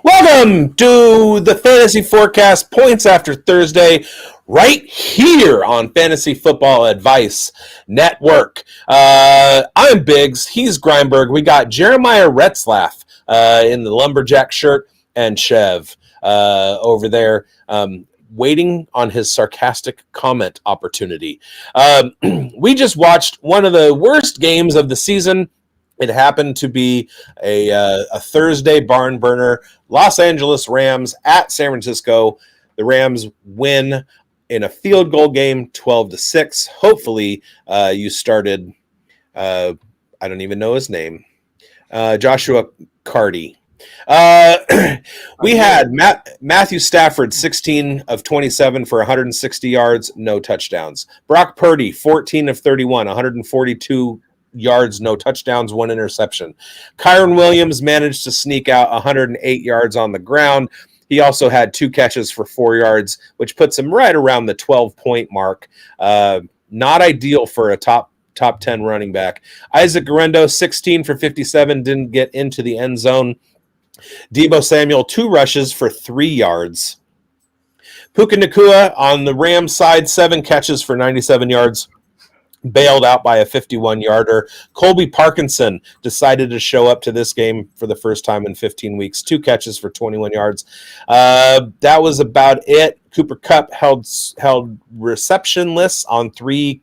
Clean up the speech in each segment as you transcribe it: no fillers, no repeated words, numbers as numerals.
Welcome to the Fantasy Forecast Points After Thursday, right here on Fantasy Football Advice Network. I'm bigz, he's Grindberg. We got Jeremiah Retzlaff in the lumberjack shirt and Chev over there waiting on his sarcastic comment opportunity. We just watched one of the worst games of the season. It happened to be a Thursday barn burner. Los Angeles Rams at San Francisco. The Rams win in a field goal game, 12-6. Hopefully, you started. I don't even know his name. Joshua Cardi. We had Matthew Stafford, 16 of 27 for 160 yards, no touchdowns. Brock Purdy, 14 of 31, 142 yards, no touchdowns, one interception. Kyron Williams managed to sneak out 108 yards on the ground. He also had 2 catches for 4 yards, which puts him right around the 12-point mark. Not ideal for a top 10 running back. Isaac Guerrero, 16 for 57, didn't get into the end zone. Deebo Samuel, 2 rushes for 3 yards. Puka Nacua on the Rams side, 7 catches for 97 yards. Bailed out by a 51-yarder. Colby Parkinson decided to show up to this game for the first time in 15 weeks. 2 catches for 21 yards. That was about it. Cooper Kupp held receptionless on three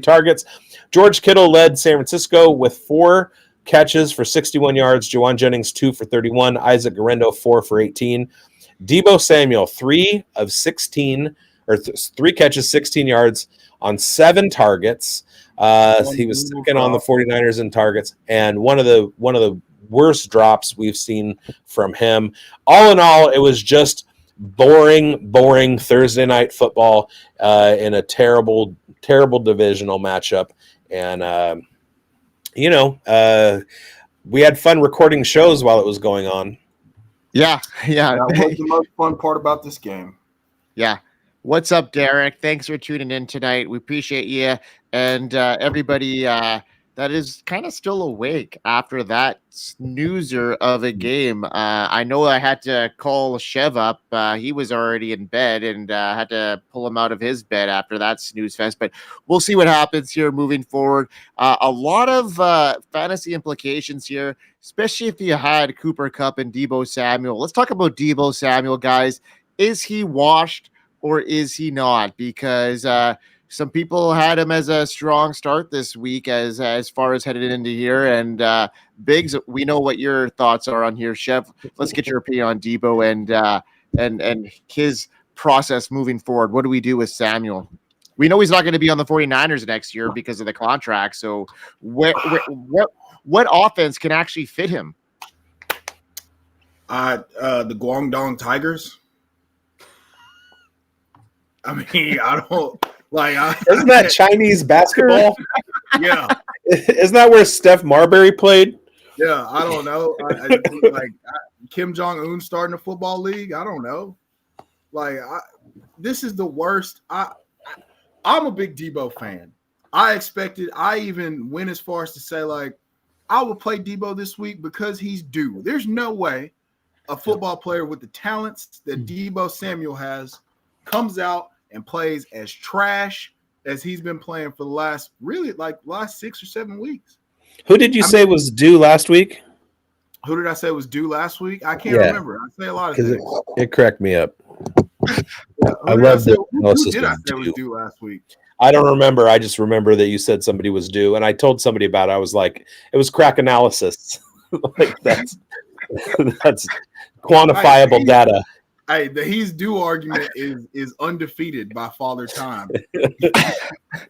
targets. George Kittle led San Francisco with 4 catches for 61 yards. Juwan Jennings, 2 for 31. Isaac Guerrero, 4 for 18. Deebo Samuel, 3 catches, 16 yards on 7 targets. He was second on the 49ers in targets, and one of the worst drops we've seen from him. All in all, it was just boring Thursday night football in a terrible divisional matchup. And we had fun recording shows while it was going on. Yeah. That was the most fun part about this game. Yeah. What's up, Derek? Thanks for tuning in tonight. We appreciate you and everybody that is kind of still awake after that snoozer of a game. I know I had to call Chev up. He was already in bed and had to pull him out of his bed after that snooze fest. But we'll see what happens here moving forward. A lot of fantasy implications here, especially if you had Cooper Kupp and Deebo Samuel. Let's talk about Deebo Samuel, guys. Is he washed? Or is he not? Because some people had him as a strong start this week as far as headed into here. And bigz, we know what your thoughts are on here, Chev. Let's get your opinion on Deebo and his process moving forward. What do we do with Samuel? We know he's not going to be on the 49ers next year because of the contract. So what offense can actually fit him? The Guangdong Tigers. I mean, I don't like. Isn't that Chinese basketball? Yeah. Isn't that where Steph Marbury played? Yeah, I don't know. Kim Jong-un starting a football league. I don't know. This is the worst. I'm a big Deebo fan. I even went as far as to say, I will play Deebo this week because he's due. There's no way a football player with the talents that Deebo Samuel has comes out and plays as trash as he's been playing for the last 6 or 7 weeks. Who did you say was due last week? Who did I say was due last week? I can't remember. I say a lot of things. It cracked me up. I love the who did I say was due last week? I don't remember. I just remember that you said somebody was due, and I told somebody about it. I was like, it was crack analysis. That's quantifiable data. Hey, the he's due argument is undefeated by Father Time.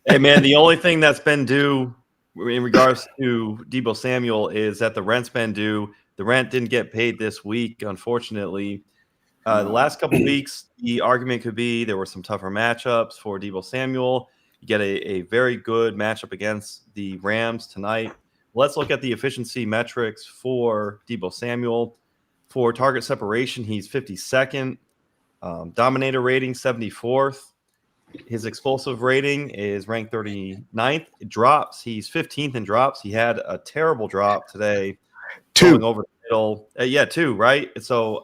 Hey, man, the only thing that's been due in regards to Deebo Samuel is that the rent's been due. The rent didn't get paid this week, unfortunately. The last couple of weeks, the argument could be there were some tougher matchups for Deebo Samuel. You get a very good matchup against the Rams tonight. Let's look at the efficiency metrics for Deebo Samuel. For target separation, he's 52nd. Dominator rating, 74th. His explosive rating is ranked 39th. Drops, he's 15th in drops. He had a terrible drop today. Going over the Kittle. Yeah, 2, right? So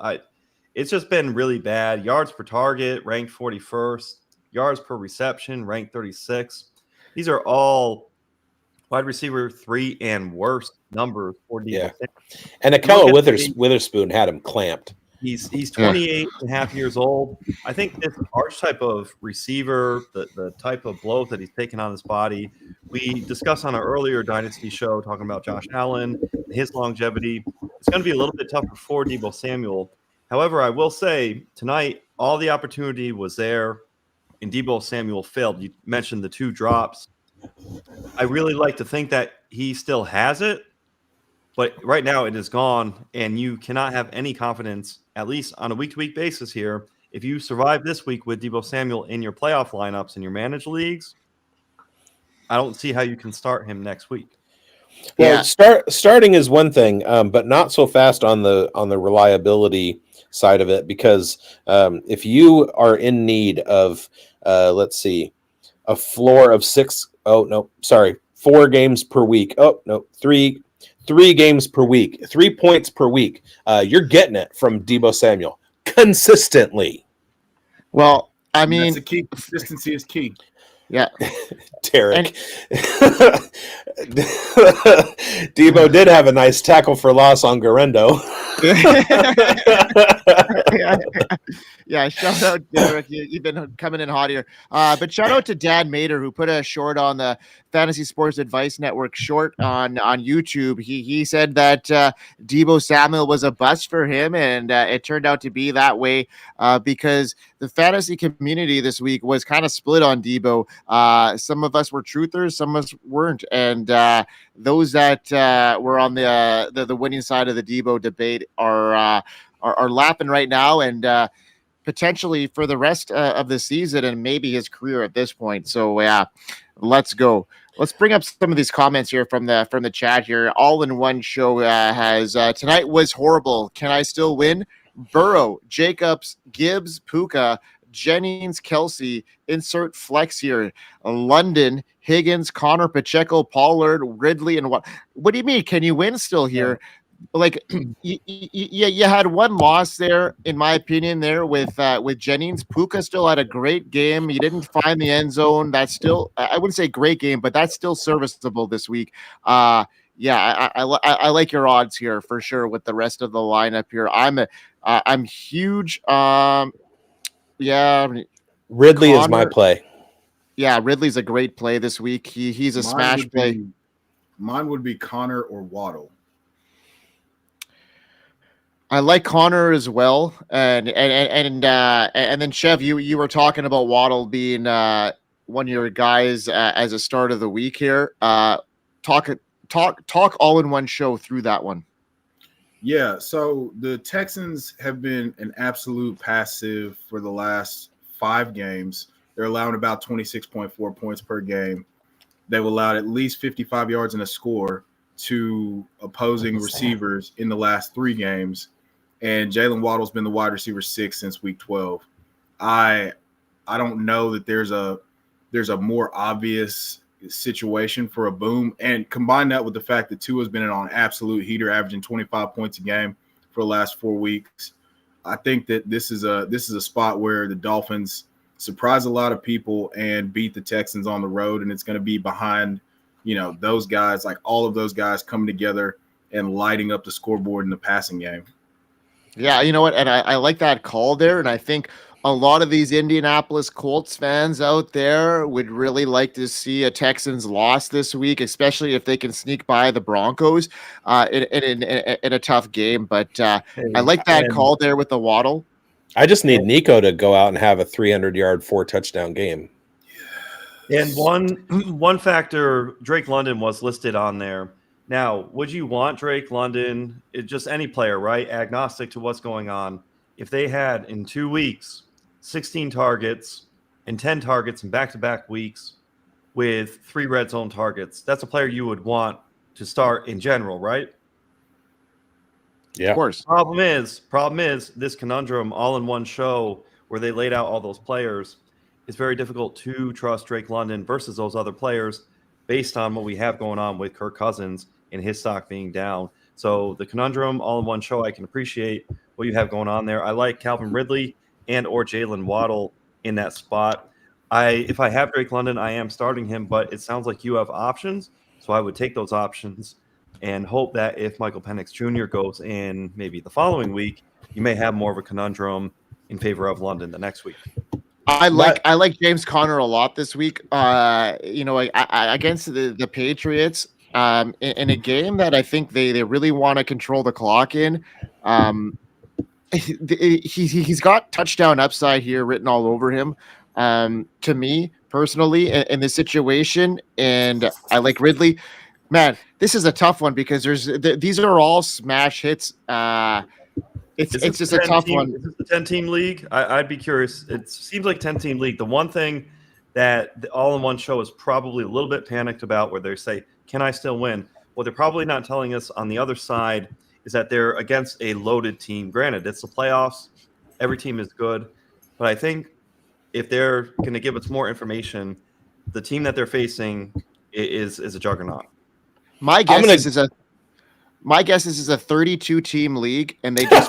it's just been really bad. Yards per target, ranked 41st. Yards per reception, ranked 36th. These are all wide receiver 3 and worse numbers for Debo Yeah. Samuel. And You look Akella at Witherspoon had him clamped. He's 28 and a half years old. I think this archetype of receiver, the type of blows that he's taken on his body, we discussed on our earlier Dynasty show talking about Josh Allen and his longevity. It's going to be a little bit tougher for Debo Samuel. However, I will say tonight, all the opportunity was there, and Debo Samuel failed. You mentioned the 2 drops. I really like to think that he still has it, but right now it is gone, and you cannot have any confidence, at least on a week-to-week basis here. If you survive this week with Debo Samuel in your playoff lineups in your managed leagues, I don't see how you can start him next week. Well, starting is one thing, but not so fast on the reliability side of it, because if you are in need of, let's see, a floor of 4 games per week. Oh no, 3 games per week, 3 points per week. You're getting it from Debo Samuel consistently. Well, I mean, that's the key. Consistency is key. Yeah. Derek. Debo did have a nice tackle for loss on Garendo. Yeah, shout out, Derek. You've been coming in hot here. But shout out to Dan Mader, who put a short on the Fantasy Sports Advice Network short on YouTube. He said that Debo Samuel was a bust for him, and it turned out to be that way because the fantasy community this week was kind of split on Debo. Some of us were truthers, some of us weren't, and those that were on the winning side of the Debo debate are laughing right now, and potentially for the rest of the season and maybe his career at this point. So yeah, let's go. Let's bring up some of these comments here from the chat here. All in One Show has tonight was horrible. Can I still win? Burrow, Jacobs, Gibbs, Puka, Jennings, Kelsey, insert flex here. London, Higgins, Connor, Pacheco, Pollard, Ridley, and what do you mean? Can you win still here? Like you had one loss there, in my opinion, there with Jennings. Puka still had a great game. He didn't find the end zone. That's still, I wouldn't say great game, but that's still serviceable this week. I like your odds here for sure with the rest of the lineup here. I'm huge. Ridley is my play. Yeah, Ridley's a great play this week. He's a smash play. Mine would be Connor or Waddle. I like Connor as well, and then Chev, you were talking about Waddle being one of your guys as a start of the week here. Talk all in one show through that one. Yeah, so the Texans have been an absolute passive for the last 5 games. They're allowing about 26.4 points per game. They've allowed at least 55 yards and a score to opposing receivers in the last 3 games. And Jalen Waddle's been the wide receiver 6 since week 12. I don't know that there's a more obvious situation for a boom. And combine that with the fact that Tua's been on an absolute heater, averaging 25 points a game for the last 4 weeks. I think that this is a spot where the Dolphins surprise a lot of people and beat the Texans on the road, and it's going to be behind, those guys, like all of those guys coming together and lighting up the scoreboard in the passing game. Yeah, you know what? And I like that call there. And I think a lot of these Indianapolis Colts fans out there would really like to see a Texans loss this week, especially if they can sneak by the Broncos in a tough game. But I like that call there with the Waddle. I just need Nico to go out and have a 300-yard, 4-touchdown game. And one factor, Drake London was listed on there. Now, would you want Drake London, just any player, right, agnostic to what's going on, if they had in 2 weeks 16 targets and 10 targets in back-to-back weeks with 3 red zone targets? That's a player you would want to start in general, right? Yeah. Of course. Problem is this conundrum all in one show where they laid out all those players. It's very difficult to trust Drake London versus those other players based on what we have going on with Kirk Cousins and his stock being down. So the conundrum all in one show, I can appreciate what you have going on there. I like Calvin Ridley and or Jalen Waddle in that spot. If I have Drake London, I am starting him, but it sounds like you have options. So I would take those options and hope that if Michael Penix Jr. goes in maybe the following week, you may have more of a conundrum in favor of London the next week. I like James Conner a lot this week. Against the Patriots, in a game that I think they really want to control the clock in. He's got touchdown upside here written all over him. To me personally, in this situation, and I like Ridley. Man, this is a tough one because these are all smash hits. It's just a tough one. Is this the 10-team league? I'd be curious. It seems like 10-team league. The one thing that the all-in-one show is probably a little bit panicked about, where they say, "Can I still win?" What they're probably not telling us on the other side is that they're against a loaded team. Granted, it's the playoffs. Every team is good, but I think if they're going to give us more information, the team that they're facing is a juggernaut. My guess is this is a 32-team league, and they've been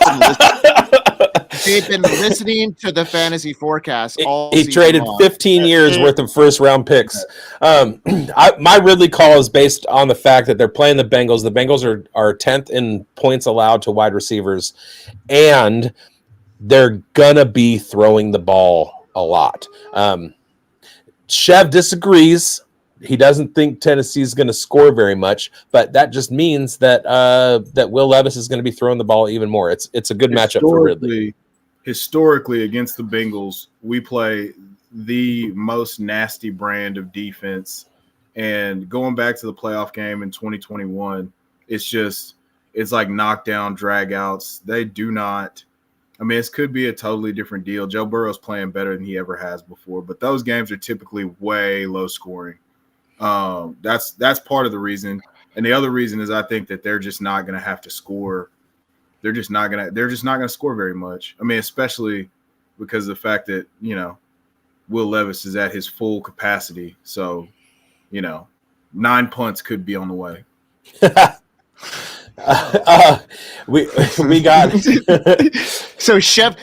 listening to the fantasy forecast all He traded long. 15 years worth of first-round picks. My Ridley call is based on the fact that they're playing the Bengals. The Bengals are 10th in points allowed to wide receivers, and they're going to be throwing the ball a lot. Chev disagrees. He doesn't think Tennessee is going to score very much, but that just means that that Will Levis is going to be throwing the ball even more. It's a good matchup for Ridley. Historically, against the Bengals, we play the most nasty brand of defense. And going back to the playoff game in 2021, it's like knockdown, dragouts. They do not. I mean, this could be a totally different deal. Joe Burrow's playing better than he ever has before, but those games are typically way low scoring. That's part of the reason, and the other reason is I think that they're just not going to have to score. They're just not going to score very much. I mean, especially because of the fact that Will Levis is at his full capacity. So 9 punts could be on the way. We got So Chev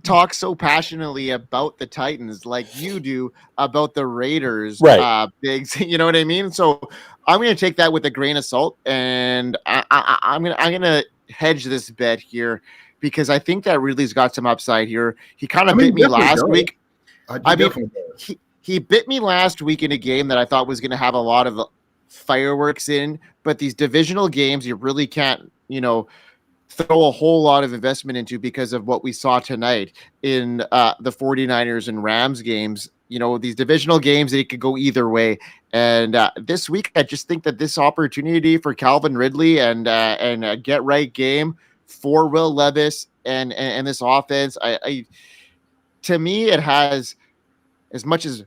talks so passionately about the Titans like you do about the Raiders, right? Biggs, you know what I mean? So I'm going to take that with a grain of salt, and I'm gonna hedge this bet here because I think that Ridley's got some upside here. He kind of bit me last week. He bit me last week in a game that I thought was going to have a lot of fireworks in, but these divisional games you really can't throw a whole lot of investment into because of what we saw tonight in the 49ers and Rams games. These divisional games, they could go either way. And this week, I just think that this opportunity for Calvin Ridley and a get right game for Will Levis and this offense, to me, it has, as much as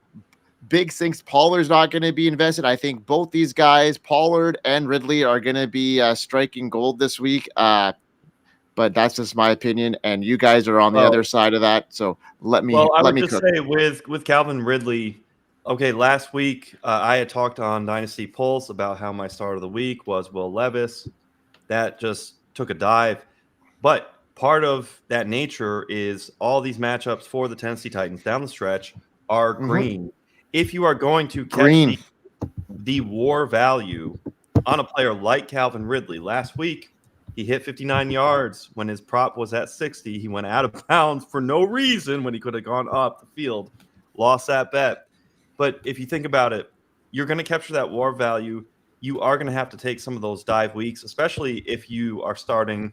Biggs thinks Pollard's not going to be invested, I think both these guys, Pollard and Ridley, are going to be striking gold this week. But that's just my opinion, and you guys are on the other side of that. So let me. I would me just cook. say with Calvin Ridley. Okay, last week I had talked on Dynasty Pulse about how my start of the week was Will Levis. That just took a dive, but part of that nature is all these matchups for the Tennessee Titans down the stretch are green. If you are going to catch the war value on a player like Calvin Ridley, last week he hit 59 yards when his prop was at 60. He went out of bounds for no reason when he could have gone up the field, lost that bet. But if you think about it, you're going to capture that war value. You are going to have to take some of those dive weeks, especially if you are starting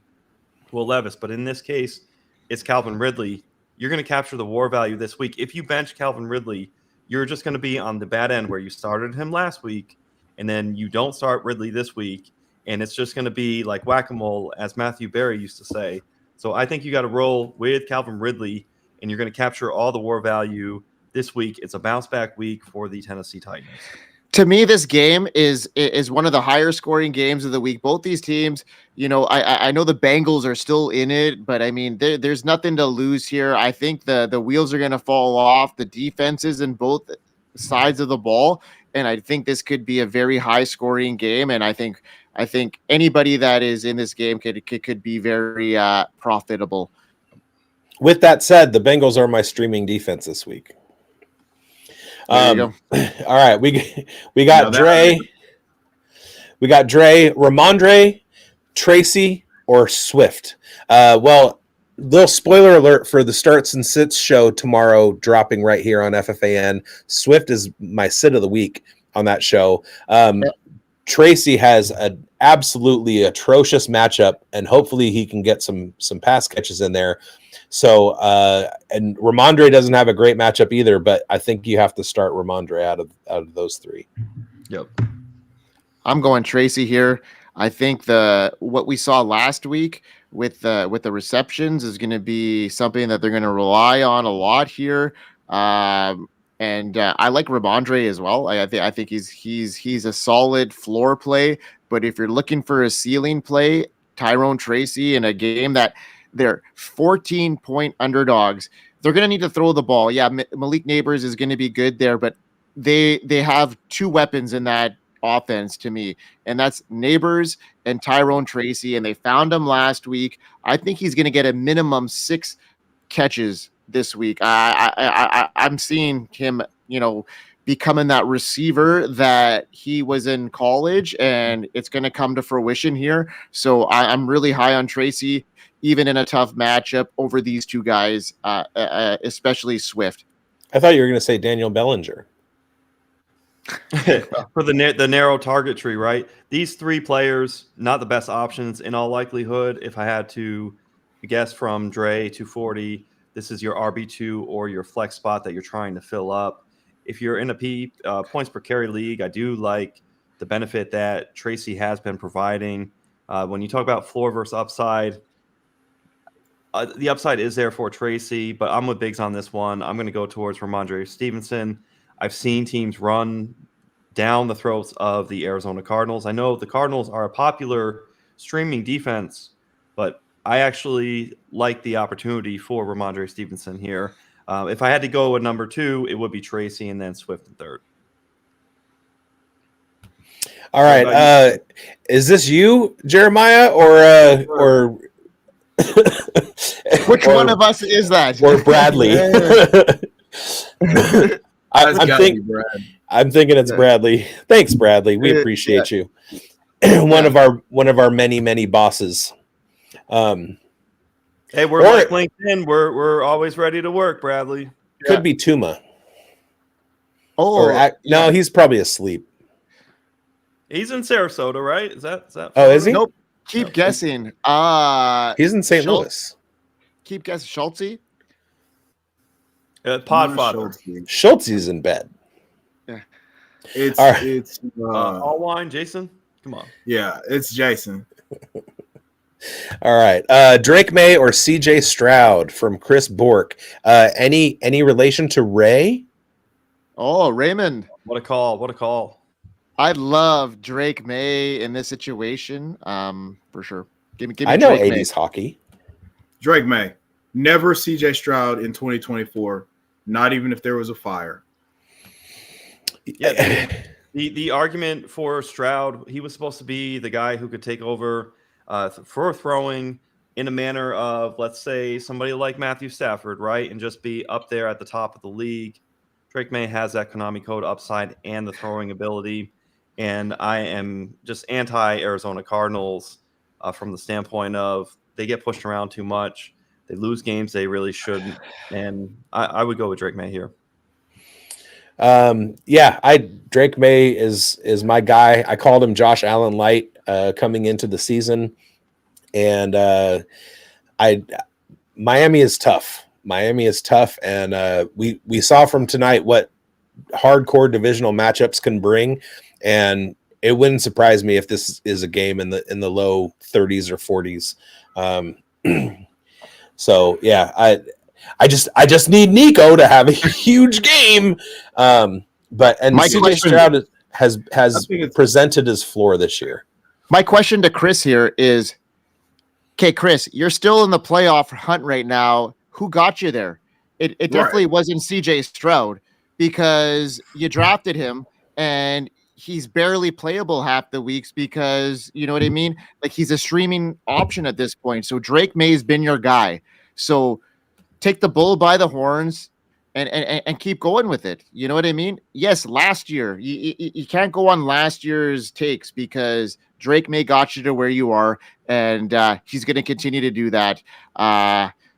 Will Levis. But in this case, it's Calvin Ridley. You're going to capture the war value this week. If you bench Calvin Ridley, you're just going to be on the bad end where you started him last week, and then you don't start Ridley this week. And it's just going to be like whack-a-mole, as Matthew Berry used to say. So I think you got to roll with Calvin Ridley, and you're going to capture all the war value this week. It's a bounce-back week for the Tennessee Titans. To me, this game is one of the higher scoring games of the week. Both these teams, I know the Bengals are still in it, but I mean, there's nothing to lose here. I think the wheels are going to fall off the defenses in both sides of the ball. And I think this could be a very high scoring game. And I think I think anybody that is in this game could be very profitable. With that said, the Bengals are my streaming defense this week. There you go. All right, we got No, Dre. We got Dre, Ramondre, Tracy, or Swift. Well, little spoiler alert for the Starts and Sits show tomorrow, dropping right here on FFAN. Swift is my sit of the week on that show. Tracy has an absolutely atrocious matchup, and hopefully he can get some pass catches in there. So, and Ramondre doesn't have a great matchup either, but I think you have to start Ramondre out of those three. Yep. I'm going Tracy here. I think what we saw last week with the receptions is going to be something that they're going to rely on a lot here. And I like Ramondre as well. I think he's a solid floor play. But if you're looking for a ceiling play, Tyrone Tracy in a game that they're 14-point underdogs, they're going to need to throw the ball. Yeah, Malik Neighbors is going to be good there, but they have two weapons in that offense to me, and that's Neighbors and Tyrone Tracy, and they found him last week. I think he's going to get a minimum 6 catches this week. I'm seeing him, becoming that receiver that he was in college, and it's going to come to fruition here. So I'm really high on Tracy, even in a tough matchup over these two guys, especially Swift. I thought you were going to say Daniel Bellinger. For the narrow target tree, right? These three players, not the best options in all likelihood. If I had to guess from Dre 240, this is your RB2 or your flex spot that you're trying to fill up. If you're in a points per carry league, I do like the benefit that Tracy has been providing. When you talk about floor versus upside, the upside is there for Tracy, but I'm with Biggs on this one. I'm going to go towards Ramondre Stevenson. I've seen teams run down the throats of the Arizona Cardinals. I know the Cardinals are a popular streaming defense, but I actually like the opportunity for Ramondre Stevenson here. If I had to go with number 2, it would be Tracy and then Swift in third. All right. Is this you, Jeremiah, or which one of us is that? Or Bradley? I'm thinking it's Bradley. Thanks, Bradley. We appreciate you. One of our many bosses. Hey, we're like LinkedIn. We're always ready to work, Bradley. Could be Tuma. Oh, no, he's probably asleep. He's in Sarasota, right? Is that? Oh, is he? Nope. Keep guessing. He's in St. Louis. Keep guessing. Schultzy. Podfather. Schultzy's in bed. Yeah. It's all wine, Jason. Come on. Yeah, it's Jason. All right. Drake May or CJ Stroud from Chris Bork. Any relation to Ray? Oh, Raymond. What a call. I love Drake May in this situation. For sure. Give me I know Drake 80s May. hockey. Drake May. Never CJ Stroud in 2024. Not even if there was a fire. Yeah. The argument for Stroud, he was supposed to be the guy who could take over for throwing in a manner of, let's say, somebody like Matthew Stafford, right? And just be up there at the top of the league. Drake May has that Konami code upside and the throwing ability. And I am just anti-Arizona Cardinals from the standpoint of they get pushed around too much. They lose games they really shouldn't. And I would go with Drake May here. Drake May is my guy. I called him Josh Allen light coming into the season. And Miami is tough. And we saw from tonight what hardcore divisional matchups can bring, and it wouldn't surprise me if this is a game in the low 30s or 40s. So yeah, I just need Nico to have a huge game. But CJ Stroud has presented his floor this year. My question to Chris here is, okay, Chris, you're still in the playoff hunt right now. Who got you there? It definitely wasn't CJ Stroud, because you drafted him and he's barely playable half the weeks because, you know what I mean? Like, he's a streaming option at this point. So Drake May's been your guy. So take the bull by the horns and keep going with it. You know what I mean? Yes, last year, you can't go on last year's takes because Drake May got you to where you are, and he's going to continue to do that.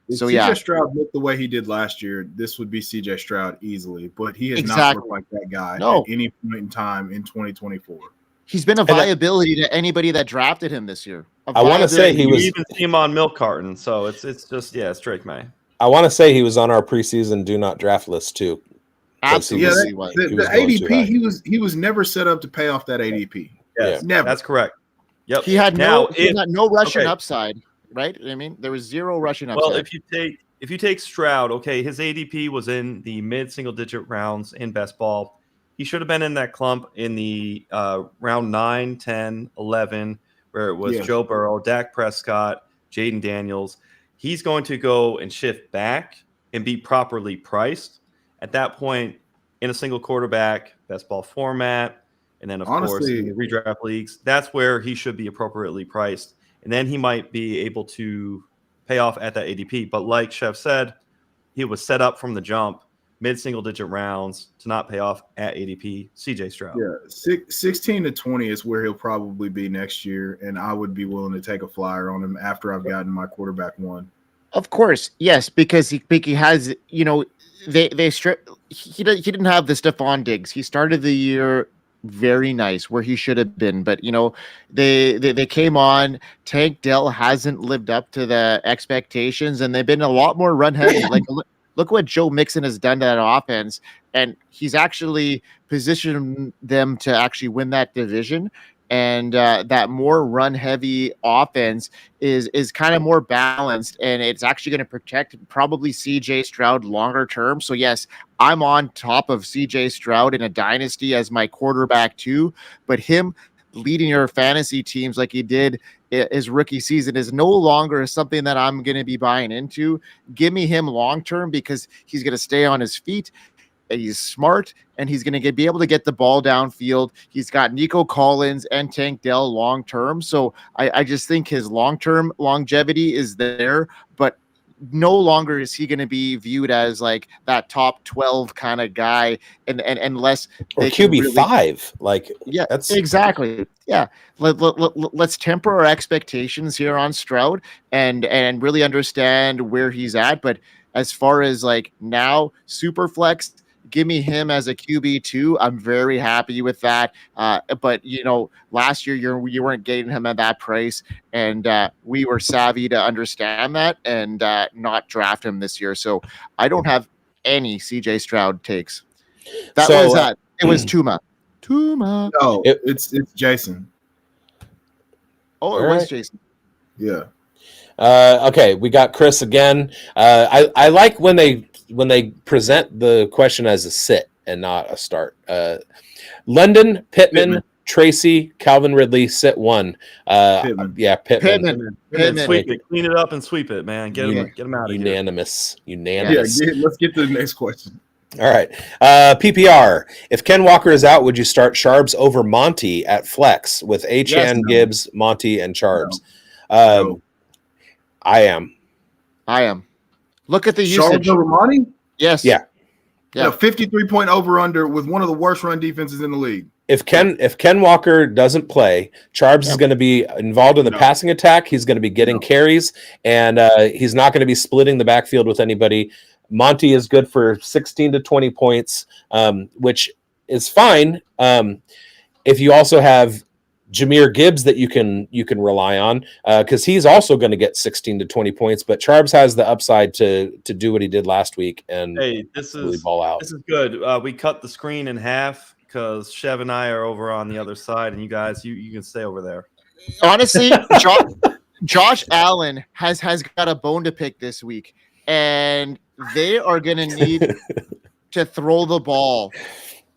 If So, CJ Stroud looked the way he did last year, this would be CJ Stroud easily, but he has not looked like that guy at any point in time in 2024. He's been a viability to anybody that drafted him this year. I want to say he was. You even see him on milk carton, so it's just it's Drake May. I want to say he was on our preseason do not draft list too. Absolutely, the ADP he was never set up to pay off that ADP. Yes, never. That's correct. Yep. He had no rushing upside. Right? I mean, there was zero rushing upside. Well, if you take Stroud, okay, his ADP was in the mid-single digit rounds in best ball. He should have been in that clump in the round 9, 10, 11, where it was Joe Burrow, Dak Prescott, Jaden Daniels. He's going to go and shift back and be properly priced. At that point, in a single quarterback, best ball format, and then, of course, in the redraft leagues, that's where he should be appropriately priced. And then he might be able to pay off at that ADP. But like Chef said, he was set up from the jump, mid-single digit rounds to not pay off at ADP. CJ Stroud. Yeah, 16 to 20 is where he'll probably be next year, and I would be willing to take a flyer on him after I've gotten my quarterback one. Of course, yes, because he has, you know, he didn't have the Stephon Diggs. He started the year very nice where he should have been, but you know, they came on. Tank Dell hasn't lived up to the expectations, and they've been a lot more run heavy. Like, look what Joe Mixon has done to that offense, and he's actually positioned them to actually win that division. And that more run heavy offense is kind of more balanced, and it's actually going to protect probably CJ Stroud longer term. So yes, I'm on top of CJ Stroud in a dynasty as my quarterback too, but him leading your fantasy teams like he did his rookie season is no longer something that I'm going to be buying into. Give me him long term because he's going to stay on his feet. He's smart, and he's going to be able to get the ball downfield. He's got Nico Collins and Tank Dell long term. So I just think his long-term longevity is there, but no longer is he going to be viewed as like that top 12 kind of guy, and unless or QB5. Like, yeah, that's exactly. Yeah. Let's temper our expectations here on Stroud and really understand where he's at. But as far as like now, super flex, give me him as a QB2. I'm very happy with that. But, you know, last year you weren't getting him at that price, and we were savvy to understand that and not draft him this year. So I don't have any CJ Stroud takes. That was that. It was Tuma. No, it's Jason. Oh, it was Jason. Yeah. Okay, we got Chris again. I like when they present the question as a sit and not a start. London, Pittman, Tracy, Calvin Ridley, sit one. Pittman. Yeah, Pittman. Sweep it, clean it up, and sweep it, man. Get him out of here. Unanimous. Yeah, let's get to the next question. All right. PPR. If Ken Walker is out, would you start Charbs over Monty at flex with H.N., Gibbs, Monty, and Charbs? No. I am. Look at the usage. Charbs over Monty? Yes. Yeah. 53-point over-under with one of the worst run defenses in the league. If Ken Walker doesn't play, Charbs is going to be involved in the passing attack. He's going to be getting carries, and he's not going to be splitting the backfield with anybody. Monty is good for 16 to 20 points, which is fine. If you also have Jahmyr Gibbs that you can rely on, because he's also going to get 16 to 20 points, but Charbs has the upside to do what he did last week and really ball out. This is good. We cut the screen in half because Chev and I are over on the other side, and you guys, you can stay over there. Honestly, Josh Allen has got a bone to pick this week, and they are going to need to throw the ball.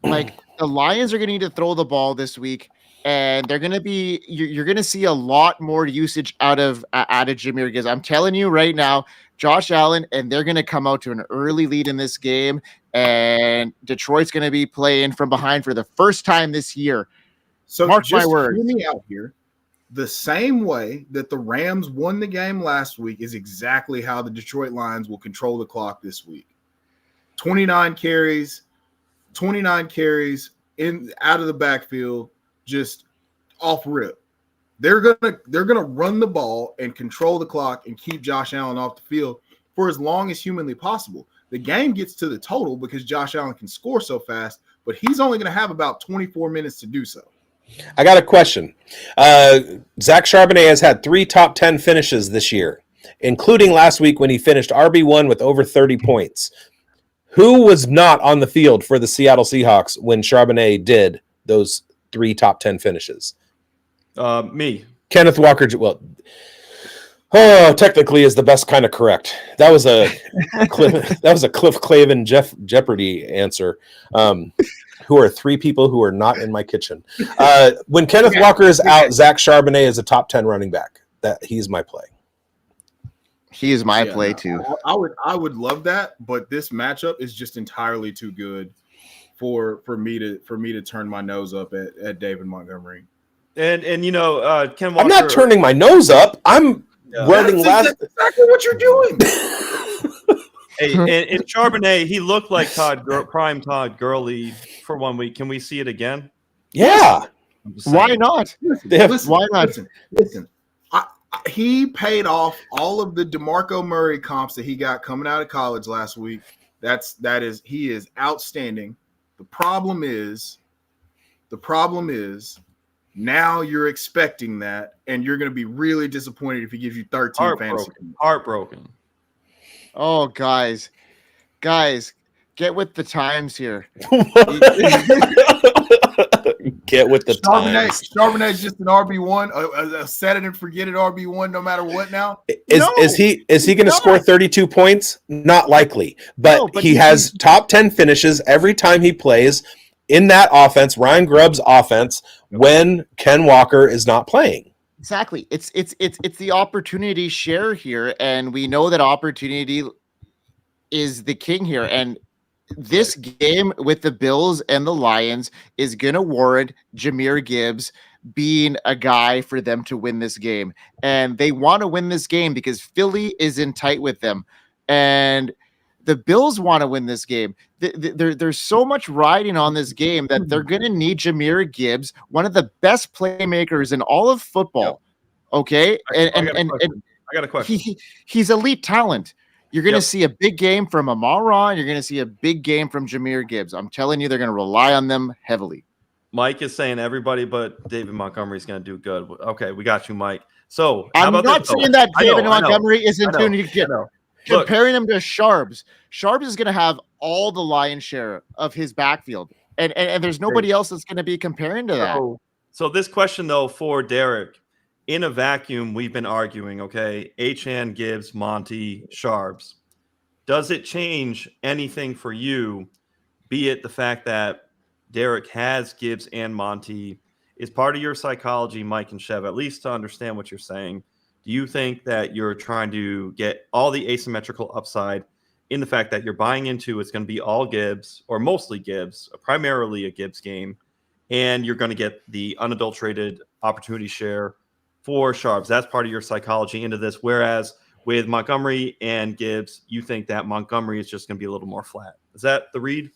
Like, the Lions are going to need to throw the ball this week. and they're going to be you're going to see a lot more usage out of Jahmyr Gibbs. I'm telling you right now, Josh Allen, and they're going to come out to an early lead in this game, and Detroit's going to be playing from behind for the first time this year. So mark just my words. Hear me out here. The same way that the Rams won the game last week is exactly how the Detroit Lions will control the clock this week. 29 carries in out of the backfield, just off rip. They're gonna run the ball and control the clock and keep Josh Allen off the field for as long as humanly possible. The game gets to the total because Josh Allen can score so fast, but he's only going to have about 24 minutes to do so. I got a question. Zach Charbonnet has had 3 top 10 finishes this year, including last week when he finished RB1 with over 30 points. Who was not on the field for the Seattle Seahawks when Charbonnet did those 3 top 10 finishes? Me. Kenneth Walker. Well, technically is the best kind of correct. That was a Cliff Clavin Jeopardy answer. Who are 3 people who are not in my kitchen? When Kenneth Walker is out, Zach Charbonnet is a top 10 running back. He's my play. He is my play too. I would love that, but this matchup is just entirely too good for me to turn my nose up at David Montgomery. And Ken Walker. I'm not turning my nose up. I'm running last. That's exactly what you're doing. Hey, and Charbonnet, he looked like prime Todd Gurley for 1 week. Can we see it again? Yeah. Why not? Listen, why not? Listen. He paid off all of the DeMarco Murray comps that he got coming out of college last week. He is outstanding. The problem is now you're expecting that, and you're going to be really disappointed if he gives you 13 fantasy. Heartbroken. Oh, guys, get with the times here. Get with the times. Charbonnet's just an RB1, a set it and forget it RB1 no matter what now. Is he going to score 32 points? Not likely. But he has top 10 finishes every time he plays in that offense, Ryan Grubb's offense, when Ken Walker is not playing. Exactly. It's the opportunity share here, and we know that opportunity is the king here. And this game with the Bills and the Lions is going to warrant Jahmyr Gibbs being a guy for them to win this game. And they want to win this game because Philly is in tight with them. And the Bills want to win this game. There's so much riding on this game that they're going to need Jahmyr Gibbs, one of the best playmakers in all of football. Yep. Okay. I got a question. He's elite talent. You're going to see a big game from Amon-Ra. You're going to see a big game from Jahmyr Gibbs. I'm telling you, they're going to rely on them heavily. Mike is saying everybody but David Montgomery is going to do good. Okay, we got you, Mike. So I'm not saying that David Montgomery isn't doing good. Comparing him to Sharbs is going to have all the lion's share of his backfield, and there's nobody else that's going to be comparing to that. So this question though for Derek. In a vacuum, we've been arguing, okay, Achane, Gibbs, Monty, Sharbs. Does it change anything for you, be it the fact that Derek has Gibbs and Monty? Is part of your psychology, Mike and Chev, at least to understand what you're saying, do you think that you're trying to get all the asymmetrical upside in the fact that you're buying into it's going to be all Gibbs or mostly Gibbs, primarily a Gibbs game, and you're going to get the unadulterated opportunity share for Sharbs? That's part of your psychology into this. Whereas with Montgomery and Gibbs, you think that Montgomery is just going to be a little more flat. Is that the read?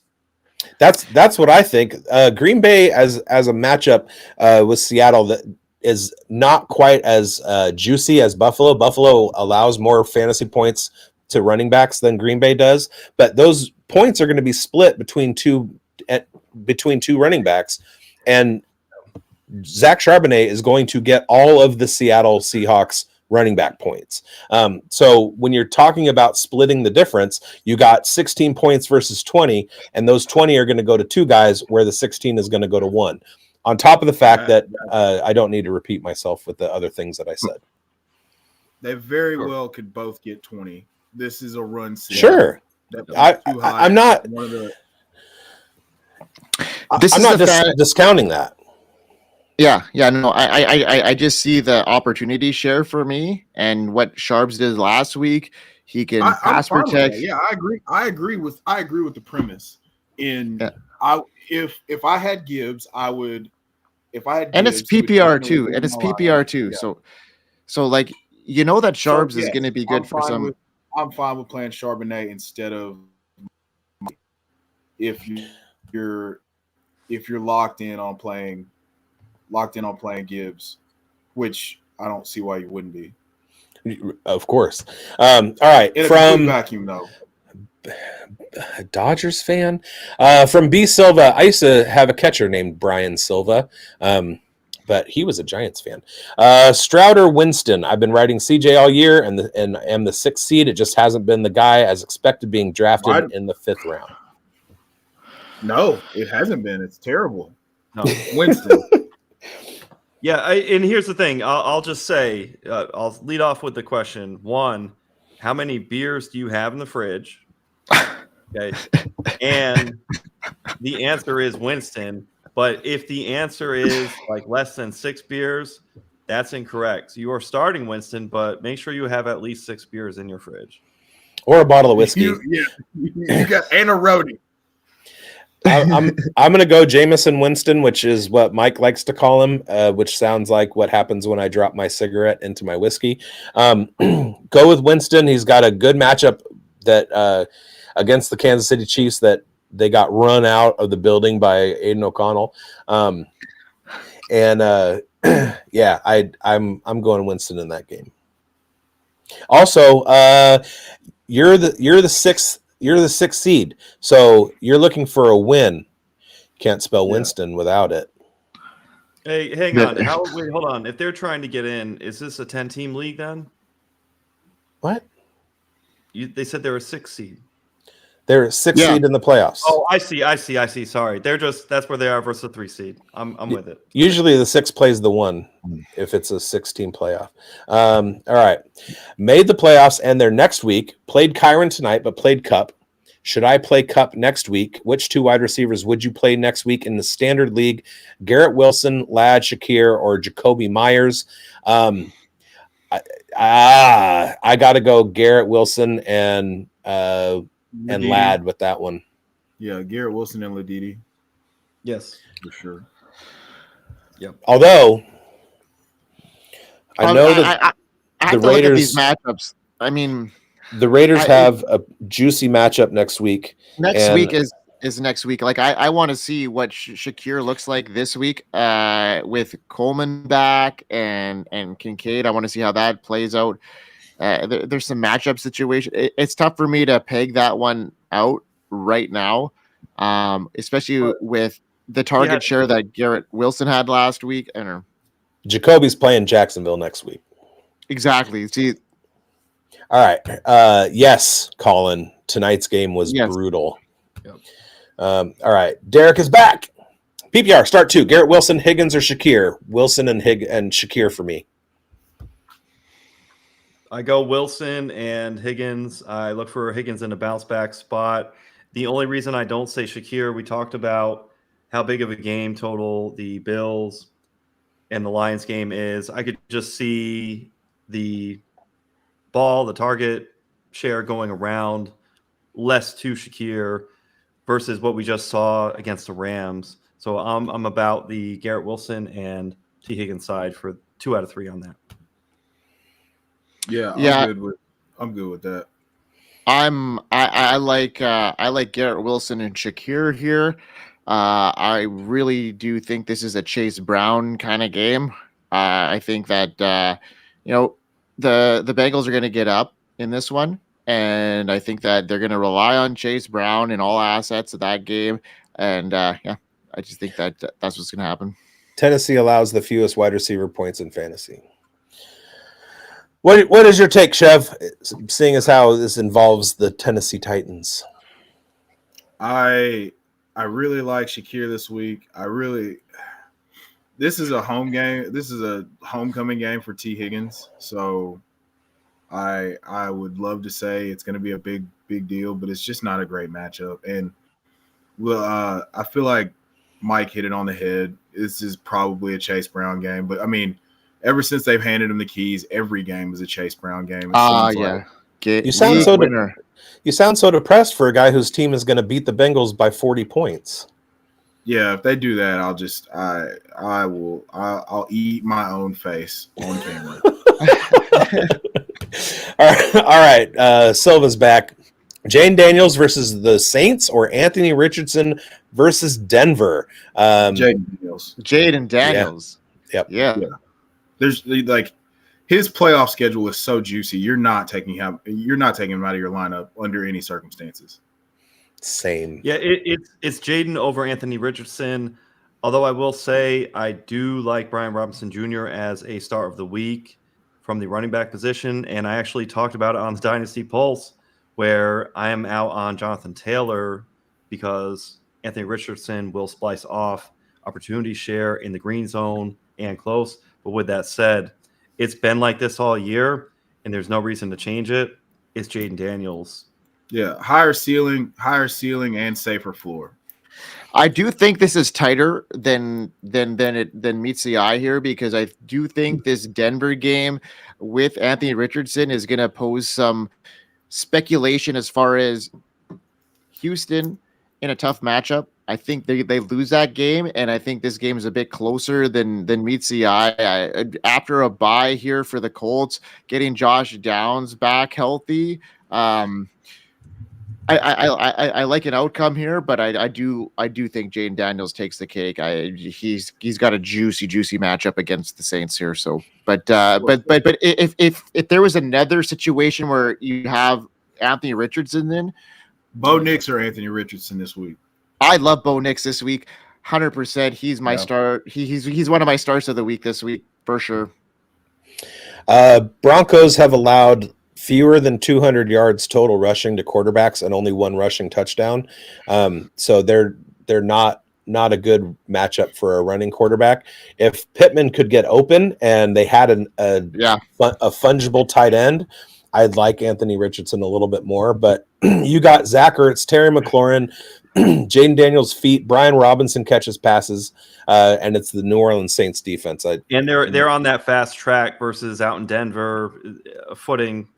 That's what I think. Green Bay as a matchup with Seattle that is not quite as juicy as Buffalo. Buffalo allows more fantasy points to running backs than Green Bay does, but those points are going to be split between two running backs, and Zach Charbonnet is going to get all of the Seattle Seahawks running back points. So when you're talking about splitting the difference, you got 16 points versus 20, and those 20 are going to go to 2 guys where the 16 is going to go to 1. On top of the fact that I don't need to repeat myself with the other things that I said. They very well could both get 20. This is a run. Sure. I'm not discounting that. No, I just see the opportunity share for me, and what Sharps did last week. He can I'm pass fine with protect. that. Yeah, I agree. I agree with the premise. Yeah. If I had Gibbs, I would. If I had And it's Gibbs, he would PPR definitely too. be And in it's my lineup. PPR too. Yeah. So like that So Sharps is yes, going to be good for some. I'm fine with playing Charbonnet instead of if you're if you're locked in on playing Gibbs, which I don't see why you wouldn't be. Of course. All right. In a complete From vacuum, though. Dodgers fan. From B Silva, I used to have a catcher named Brian Silva, but he was a Giants fan. Strouder Winston. I've been writing CJ all year, and am the 6th seed. It just hasn't been the guy as expected, being drafted in the 5th round. No, it hasn't been. It's terrible. No. Winston. Yeah, and here's the thing. I'll just say, I'll lead off with the question. 1, how many beers do you have in the fridge? Okay. And the answer is Winston. But if the answer is like less than 6 beers, that's incorrect. So you are starting Winston, but make sure you have at least 6 beers in your fridge. Or a bottle of whiskey. You got and a roadie. I'm going to go Jameson Winston, which is what Mike likes to call him, which sounds like what happens when I drop my cigarette into my whiskey. Go with Winston. He's got a good matchup that against the Kansas City Chiefs that they got run out of the building by Aiden O'Connell. I'm going Winston in that game. Also, you're the 6th. You're the 6th seed, so you're looking for a win. Can't spell Winston without it. Hey, hang on. Wait, hold on. If they're trying to get in, is this a 10-team league then? What? They said they're a 6th seed. They're a 6th seed in the playoffs. Oh, I see. Sorry. That's where they are versus a 3 seed. I'm with it. Usually the 6 plays the 1 if it's a 16 playoff. All right. Made the playoffs and their next week. Played Kyron tonight, but played Cup. Should I play Cup next week? Which 2 wide receivers would you play next week in the standard league? Garrett Wilson, Ladd Shakir, or Jacoby Myers? I got to go Garrett Wilson and Ladd with that one. Yeah, Garrett Wilson and Ladidi. Yes, for sure. Yep. Although I know that I have to look at these matchups. I mean, the Raiders have a juicy matchup next week. Next week is next week. Like I want to see what Shakir looks like this week with Coleman back and Kincaid. I want to see how that plays out. There's some matchup situation. It's tough for me to peg that one out right now, especially with the target share that Garrett Wilson had last week. I don't know. Jacoby's playing Jacksonville next week. Exactly. See. All right. Yes, Colin. Tonight's game was brutal. Yep. All right. Derek is back. PPR, start 2. Garrett Wilson, Higgins, or Shakir? Wilson and Shakir for me. I go Wilson and Higgins. I look for Higgins in a bounce back spot. The only reason I don't say Shakir, we talked about how big of a game total the Bills and the Lions game is. I could just see the ball, the target share going around less to Shakir versus what we just saw against the Rams. So I'm about the Garrett Wilson and T. Higgins side for 2 out of 3 on that. Yeah, I'm good with that. I like Garrett Wilson and Shakir here. I really do think this is a Chase Brown kind of game. I think that the Bengals are going to get up in this one, and I think that they're going to rely on Chase Brown and all assets of that game. And I just think that that's what's going to happen. Tennessee allows the fewest wide receiver points in fantasy. What is your take, Chev, seeing as how this involves the Tennessee Titans? I really like Shakir this week. This is a home game. This is a homecoming game for T. Higgins. So I would love to say it's going to be a big deal, but it's just not a great matchup. And I feel like Mike hit it on the head. this is probably a Chase Brown game. But I mean, ever since they've handed him the keys, every game is a Chase Brown game. Yeah. You sound you sound so depressed for a guy whose team is going to beat the Bengals by 40 points. Yeah, if they do that, I'll eat my own face on camera. All right. Silva's back. Jane Daniels versus the Saints or Anthony Richardson versus Denver? Jaden Daniels. Yeah. Yeah. There's like his playoff schedule is so juicy. You're not taking him out of your lineup under any circumstances. Same. Yeah, it's Jaden over Anthony Richardson. Although I will say I do like Brian Robinson Jr. as a start of the week from the running back position, and I actually talked about it on the Dynasty Pulse, where I am out on Jonathan Taylor because Anthony Richardson will splice off opportunity share in the green zone and close. But with that said, it's been like this all year, and there's no reason to change it. It's Jaden Daniels. Yeah, higher ceiling, and safer floor. I do think this is tighter than meets the eye here, because I do think this Denver game with Anthony Richardson is going to pose some speculation as far as Houston in a tough matchup. I think they lose that game, and I think this game is a bit closer than meets the eye. After a bye here for the Colts, getting Josh Downs back healthy, I like an outcome here, but I do think Jaden Daniels takes the cake. He's got a juicy matchup against the Saints here. So, but if there was another situation where you have Anthony Richardson, then Bo Nix or Anthony Richardson this week. I love Bo Nix this week, 100%. He's my star. He's one of my stars of the week this week for sure. Broncos have allowed fewer than 200 yards total rushing to quarterbacks and only one rushing touchdown. So they're not a good matchup for a running quarterback. If Pittman could get open and they had a fungible tight end, I'd like Anthony Richardson a little bit more. But you got Zach Ertz, Terry McLaurin, Jaden Daniels' feet, Brian Robinson catches passes, and it's the New Orleans Saints defense. And they're on that fast track versus out in Denver footing.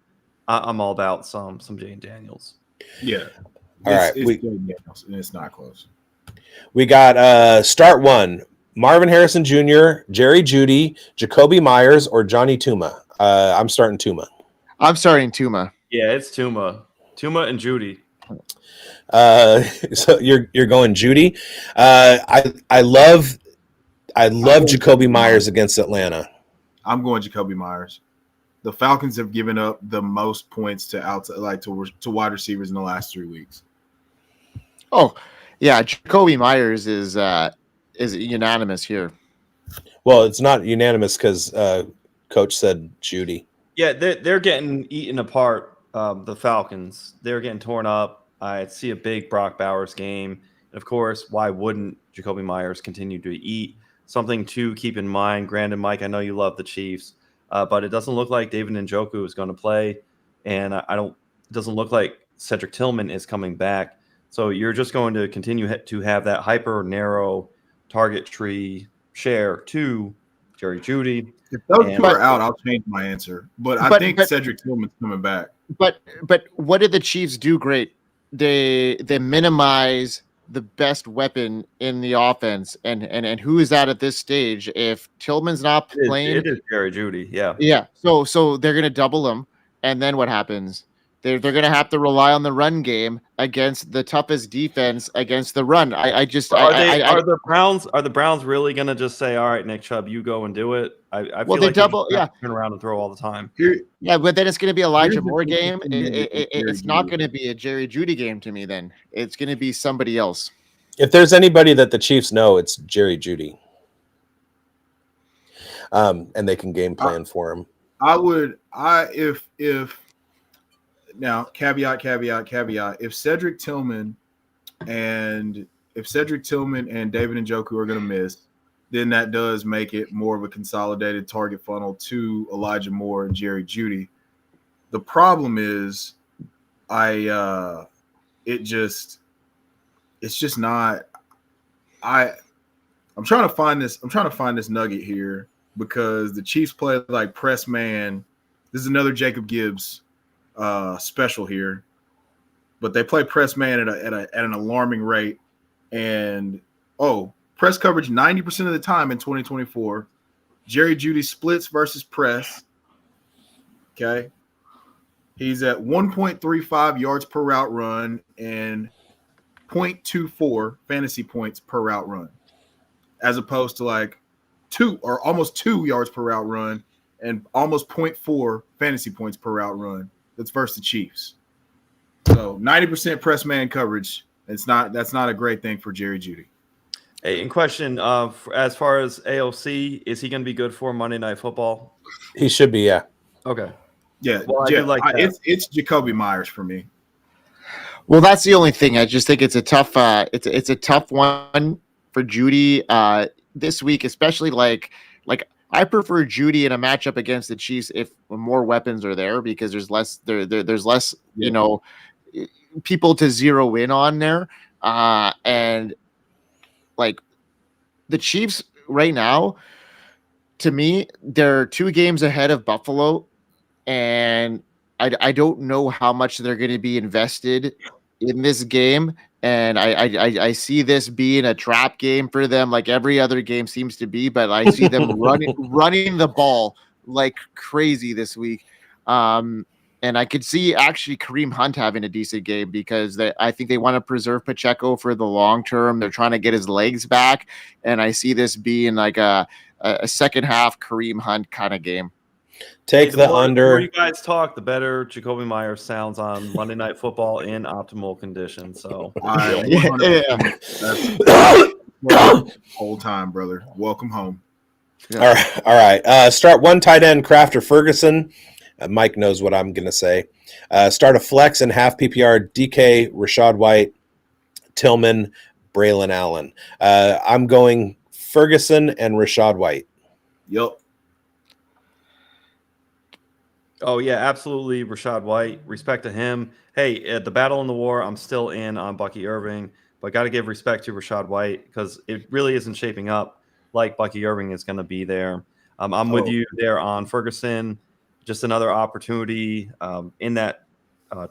I'm all about some Jaden Daniels. Yeah. All right. It's Daniels, and it's not close. We got start one: Marvin Harrison Jr., Jerry Jeudy, Jacoby Myers, or Johnny Tuma. I'm starting Tuma. I'm starting Tuma. Yeah, it's Tuma and Jeudy. So you're going Jeudy. I love Jacoby Myers against Atlanta. I'm going Jacoby Myers. The Falcons have given up the most points to wide receivers in the last 3 weeks. Oh, yeah, Jacoby Myers is unanimous here. Well, it's not unanimous because Coach said Jeudy. Yeah, they're getting eaten apart. The Falcons, they're getting torn up. I see a big Brock Bowers game. And of course, why wouldn't Jacoby Myers continue to eat? Something to keep in mind. Granted, Mike, I know you love the Chiefs, but it doesn't look like David Njoku is going to play, and it doesn't look like Cedric Tillman is coming back. So you're just going to continue to have that hyper narrow target tree share to Jerry Jeudy. If those two are out, I'll change my answer. But I think Cedric Tillman's coming back. But what did the Chiefs do great? They minimize the best weapon in the offense, and who is that at this stage? If Tillman's not playing, it is Jerry Jeudy. Yeah. So they're gonna double him, and then what happens? They're gonna have to rely on the run game against the toughest defense against the run. Are the Browns really gonna just say, all right, Nick Chubb, you go and do it? I feel they like double, turn around and throw all the time. Yeah, but then it's going to be a Elijah Moore game. It's not going to be a Jerry Jeudy game to me. Then it's going to be somebody else. If there's anybody that the Chiefs know, it's Jerry Jeudy, and they can game plan for him. Now caveat. If Cedric Tillman and David Njoku are going to miss, then that does make it more of a consolidated target funnel to Elijah Moore and Jerry Jeudy. The problem is, it's just not. I'm trying to find this nugget here because the Chiefs play like press man. This is another Jacob Gibbs special here, but they play press man at an alarming rate. And press coverage 90% of the time in 2024. Jerry Jeudy splits versus press. Okay. He's at 1.35 yards per route run and 0.24 fantasy points per route run, as opposed to like 2 or almost 2 yards per route run and almost 0.4 fantasy points per route run. That's versus the Chiefs. So 90% press man coverage. That's not a great thing for Jerry Jeudy. Hey, in question, as far as AOC, is he going to be good for Monday Night Football? He should be, yeah. Okay. Yeah, well, I do like that. It's Jacoby Myers for me. Well, that's the only thing. I just think it's a tough it's a tough one for Jeudy this week, especially like I prefer Jeudy in a matchup against the Chiefs if more weapons are there, because there's less there's less people to zero in on there, and like the Chiefs right now, to me, they're 2 games ahead of Buffalo, and I don't know how much they're going to be invested in this game. And I see this being a trap game for them, like every other game seems to be, but I see them running the ball like crazy this week. And I could see actually Kareem Hunt having a decent game, because I think they want to preserve Pacheco for the long term. They're trying to get his legs back. And I see this being like a second half Kareem Hunt kind of game. Take the under. The more you guys talk, the better Jacoby Myers sounds on Monday Night Football in optimal condition. So, whole time, brother. Welcome home. Yeah. All right. Start one tight end, Kraft or Ferguson. Mike knows what I'm going to say. Start a flex and half PPR, DK, Rashad White, Tillman, Braylon Allen. I'm going Ferguson and Rashad White. Yep. Oh, yeah, absolutely. Rashad White, respect to him. Hey, at the battle in the war, I'm still in on Bucky Irving, but got to give respect to Rashad White, because it really isn't shaping up like Bucky Irving is going to be there. I'm with you there on Ferguson. Just another opportunity in that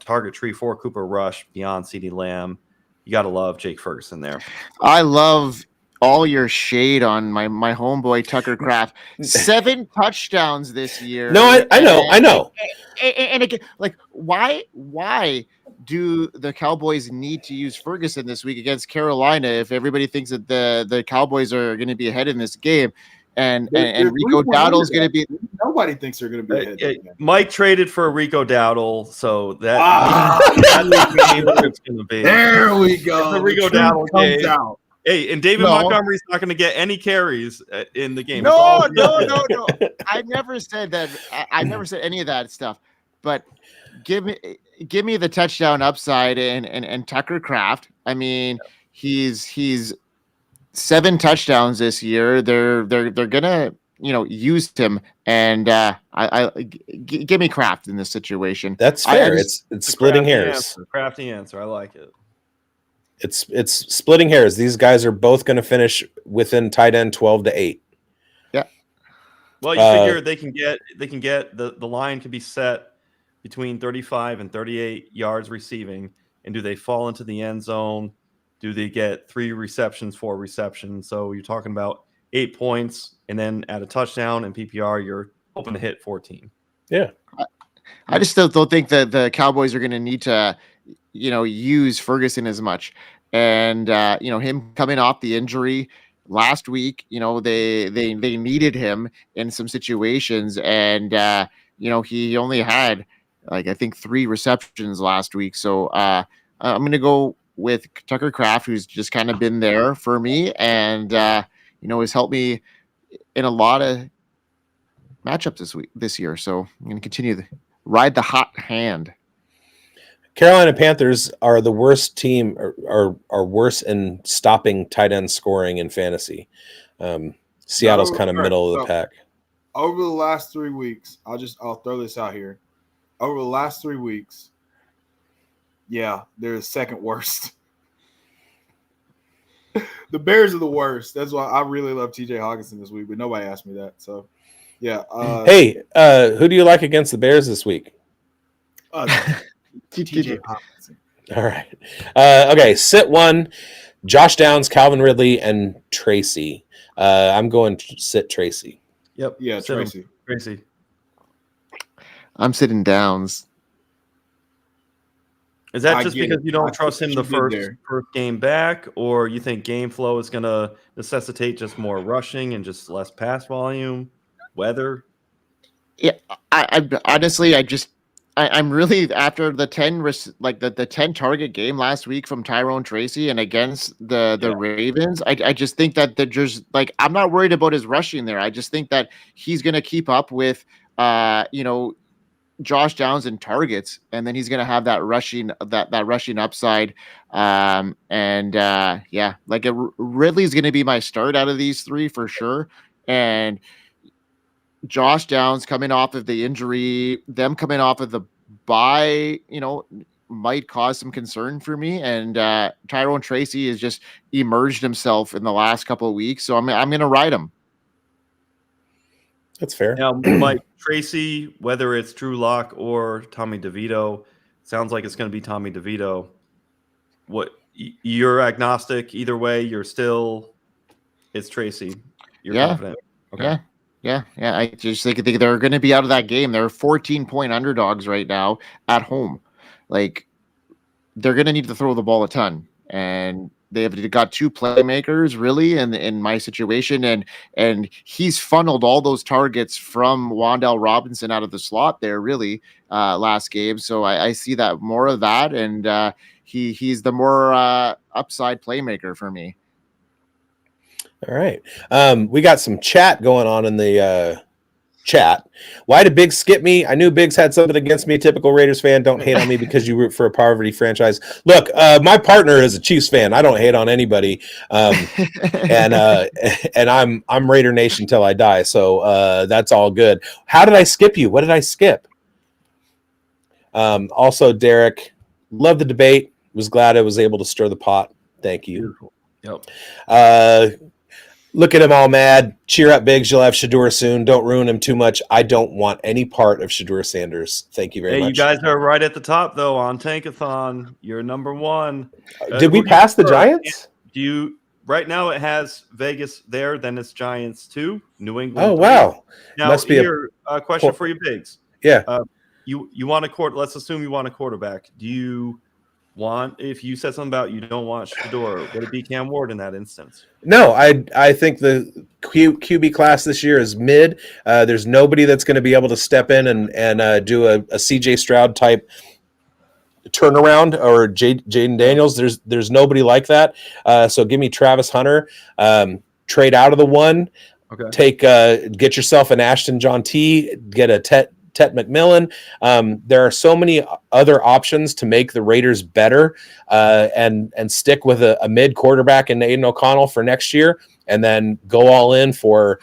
target tree for Cooper Rush beyond CeeDee Lamb. You got to love Jake Ferguson there. I love all your shade on my homeboy Tucker Kraft. 7 touchdowns this year. No, I know. And again, like, why do the Cowboys need to use Ferguson this week against Carolina if everybody thinks that the Cowboys are going to be ahead in this game? And Rico Dowdle's going to be. Nobody thinks they're going to be ahead. Mike traded for Rico Dowdle, so that's what it's going to be. There we go. The Rico Dowdle comes out. Hey, and David Montgomery's not going to get any carries in the game. No. I never said that. I never said any of that stuff. But give me the touchdown upside and Tucker Kraft. I mean, he's 7 touchdowns this year. They're gonna use him, and give me Kraft in this situation. That's fair. It's splitting hairs. Crafty answer. I like it. It's splitting hairs. These guys are both going to finish within tight end 12-8. Yeah. Well, you figure they can get the line can be set between 35 and 38 yards receiving, and do they fall into the end zone? Do they get 3 receptions, 4 receptions? So you're talking about 8 points, and then at a touchdown and PPR, you're hoping to hit 14. Yeah. I just still don't think that the Cowboys are going to need to, use Ferguson as much. And, him coming off the injury last week, they needed him in some situations. And, he only had, I think 3 receptions last week. So I'm going to go with Tucker Kraft, who's just kind of been there for me and, has helped me in a lot of matchups this year. So I'm going to continue to ride the hot hand. Carolina Panthers are the worst team, are worse in stopping tight end scoring in fantasy. Seattle's kind of middle of the pack. Over the last 3 weeks, I'll throw this out here. Over the last 3 weeks, yeah, they're the second worst. The Bears are the worst. That's why I really love TJ Hawkinson this week, but nobody asked me that. So, yeah. Hey, who do you like against the Bears this week? TJ Hawkinson. All right. Okay, sit one. Josh Downs, Calvin Ridley, and Tracy. I'm going to sit Tracy. Yep. Yeah, Tracy. Tracy. I'm sitting Downs. Is that just because you don't trust him the first game back, or you think game flow is going to necessitate just more rushing and just less pass volume, weather? Yeah, I honestly, I'm really after the 10 the 10 target game last week from Tyrone Tracy and against the Ravens. I just think that they're just like, I'm not worried about his rushing there. I just think that he's going to keep up with Josh Downs in targets, and then he's going to have that rushing upside. Ridley's going to be my start out of these three for sure. And Josh Downs coming off of the injury, them coming off of the bye, might cause some concern for me. And Tyrone Tracy has just emerged himself in the last couple of weeks, so I'm going to ride him. That's fair. Now, Mike Tracy, whether it's Drew Lock or Tommy DeVito, sounds like it's going to be Tommy DeVito. What, you're agnostic either way? It's Tracy. You're confident. Okay. Yeah. I just think they're going to be out of that game. They're 14-point underdogs right now at home. Like, they're going to need to throw the ball a ton, and they've got two playmakers really in my situation, and he's funneled all those targets from Wan'Dale Robinson out of the slot there really last game. So I see that more of that, and he's the more upside playmaker for me. All right. We got some chat going on in the chat. Why did Biggs skip me? I knew Biggs had something against me. Typical Raiders fan. Don't hate on me because you root for a poverty franchise. Look, my partner is a Chiefs fan. I don't hate on anybody. And I'm Raider Nation till I die. So that's all good. How did I skip you? What did I skip? Also, Derek, love the debate. Was glad I was able to stir the pot. Thank you. Beautiful. Yep. Look at him all mad. Cheer up, Biggs. You'll have Shedeur soon. Don't ruin him too much. I don't want any part of Shedeur Sanders. Thank you very much. You guys are right at the top, though, on Tankathon. You're number one. Did we pass the Giants? Right now it has Vegas there, then it's Giants 2, New England. Oh, wow. Now, must be a question for you, Biggs. Yeah. You want let's assume you want a quarterback. Do you want, if you said something about you don't want Shedeur, would it be Cam Ward in that instance? No, I think the QB class this year is mid. There's nobody that's going to be able to step in and do a CJ Stroud type turnaround or Jaden Daniels. There's nobody like that. So give me Travis Hunter. Trade out of the one. Okay. Get yourself an Ashton John T. Get a Tet McMillan. There are so many other options to make the Raiders better, and stick with a mid quarterback in Aiden O'Connell for next year, and then go all in for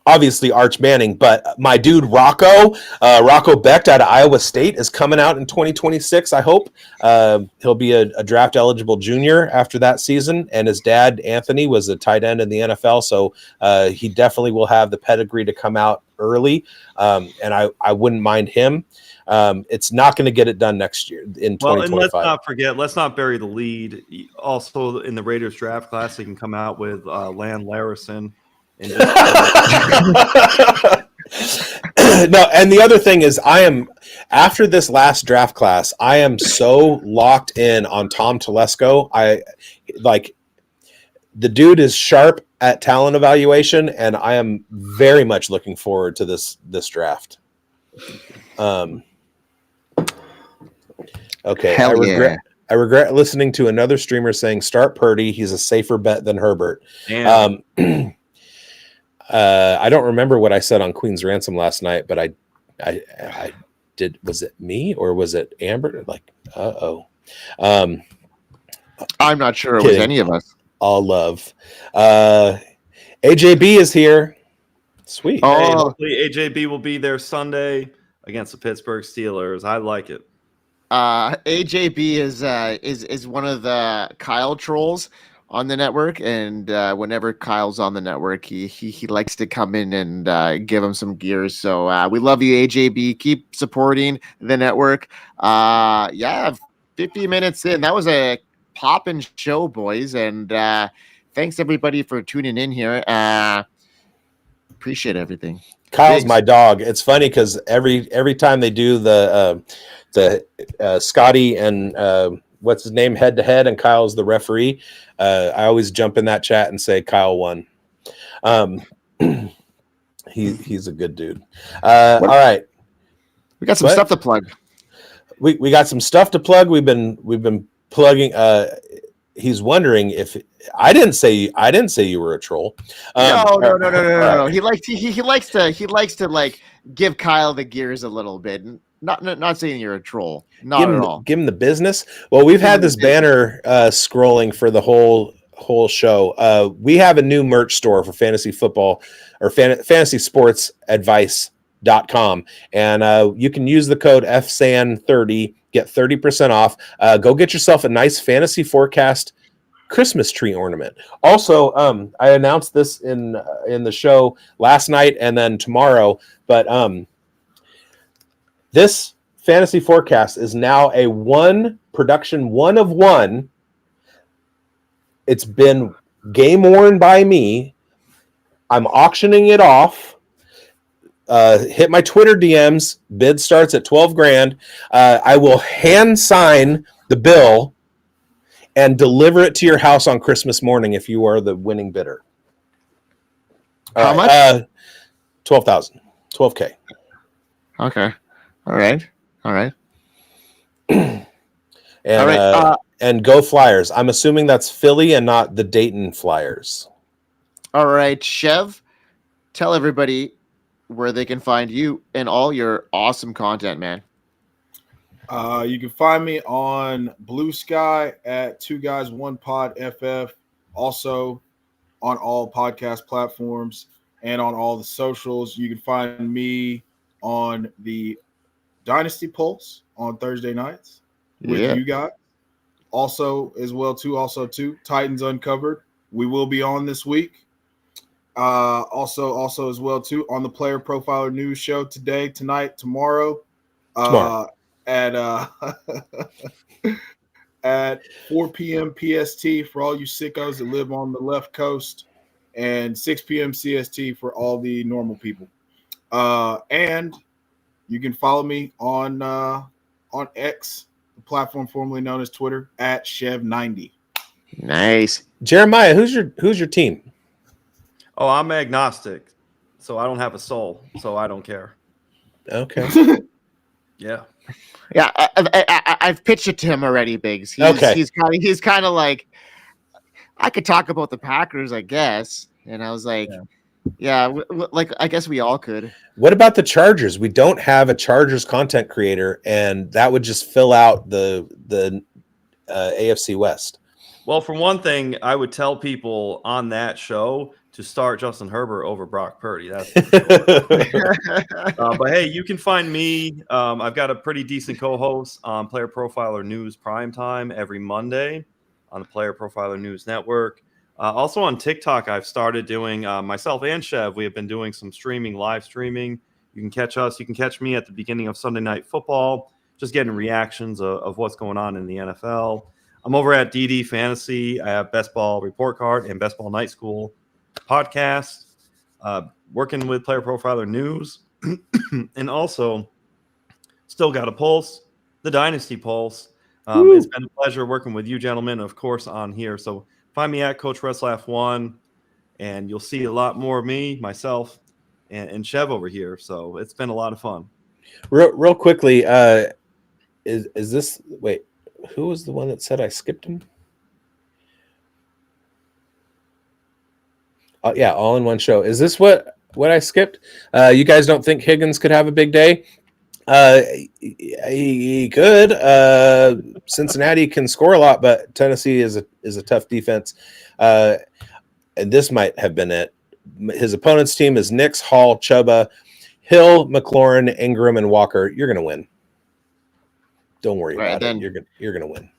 obviously Arch Manning, but my dude Rocco Becht out of Iowa State is coming out in 2026. I hope he'll be a draft eligible junior after that season, and his dad Anthony was a tight end in the NFL, so he definitely will have the pedigree to come out early, and I wouldn't mind him. It's not going to get it done next year in 2025. And let's not bury the lead. Also in the Raiders draft class, they can come out with Lan Larison. No, and the other thing is, after this last draft class, I am so locked in on Tom Telesco. The dude is sharp at talent evaluation, and I am very much looking forward to this draft. Okay, I regret listening to another streamer saying start Purdy. He's a safer bet than Herbert. I don't remember what I said on Queen's Ransom last night, but I did. Was it me or was it Amber? I'm not sure it was any of us. All love. AJB is here. Sweet. Oh, hey, hopefully AJB will be there Sunday against the Pittsburgh Steelers. I like it. AJB is one of the Kyle trolls on the network, and whenever Kyle's on the network, he likes to come in and give him some gears. So we love you, AJB. Keep supporting the network. 50 minutes in, that was a poppin' show, boys, and thanks everybody for tuning in here. Appreciate everything. Kyle's Bigz. my dog. It's funny because every time they do the Scotty and what's his name head to head, and Kyle's the referee, I always jump in that chat and say Kyle won. He's a good dude. All right, We got some stuff to plug. We got some stuff to plug. We've been plugging. He's wondering if I didn't say you were a troll. No. He likes to like give Kyle the gears a little bit. Not saying you're a troll. Not at all. Give him the business. Well, we've had this banner scrolling for the whole show. We have a new merch store for fantasy football or fantasy sports advice.com, and you can use the code FSAN30, get 30% off. Go get yourself a nice fantasy forecast Christmas tree ornament. Also, I announced this in the show last night and then tomorrow, but this fantasy forecast is now a production one of one. It's been game worn by me. I'm auctioning it off. Hit my Twitter DMs. Bid starts at $12,000. I will hand sign the bill and deliver it to your house on Christmas morning if you are the winning bidder. How much? $12,000. $12K. Okay. All right. And All right. And go Flyers. I'm assuming that's Philly and not the Dayton Flyers. All right, Chev, tell everybody where they can find you and all your awesome content, man. You can find me on Blue Sky at 2 Guys 1 Pod FF, also on all podcast platforms and on all the socials. You can find me on the Dynasty Pulse on Thursday nights with you guys. Also Titans Uncovered. We will be on this week. Also as well too on the Player Profiler News Show today, tonight, tomorrow. At 4 p.m. PST for all you sickos that live on the left coast, and 6 p.m. CST for all the normal people. And you can follow me on X, the platform formerly known as Twitter, at Chev90. Nice. Jeremiah, who's your team? Oh, I'm agnostic, so I don't have a soul, so I don't care. Okay. Yeah. Yeah, I've pitched it to him already, Bigz. He's kind of like, I could talk about the Packers, I guess. And I was like, like I guess we all could. What about the Chargers? We don't have a Chargers content creator, and that would just fill out the AFC West. Well, for one thing, I would tell people on that show to start Justin Herbert over Brock Purdy. That's but hey, you can find me. I've got a pretty decent co-host on Player Profiler News Primetime every Monday on the Player Profiler News Network. Also on TikTok, I've started doing myself and Chev. We have been doing some live streaming. You can catch us. You can catch me at the beginning of Sunday Night Football, just getting reactions of what's going on in the NFL. I'm over at DD Fantasy. I have Best Ball Report Card and Best Ball Night School podcast, working with Player Profiler News, and also still got a Pulse, the Dynasty Pulse. It's been a pleasure working with you gentlemen, of course, on here. So find me at Coach Wrestlaff1, and you'll see a lot more of me, myself, and Chev over here. So it's been a lot of fun. Real quickly, is this – wait, who was the one that said I skipped him? Yeah, all in one show. Is this what I skipped? You guys don't think Higgins could have a big day? He could. Cincinnati can score a lot, but Tennessee is a tough defense. And this might have been it. His opponent's team is Nix, Hall, Chuba, Hill, McLaurin, Ingram, and Walker. You're going to win. Don't worry Right, about then- it. You're gonna win.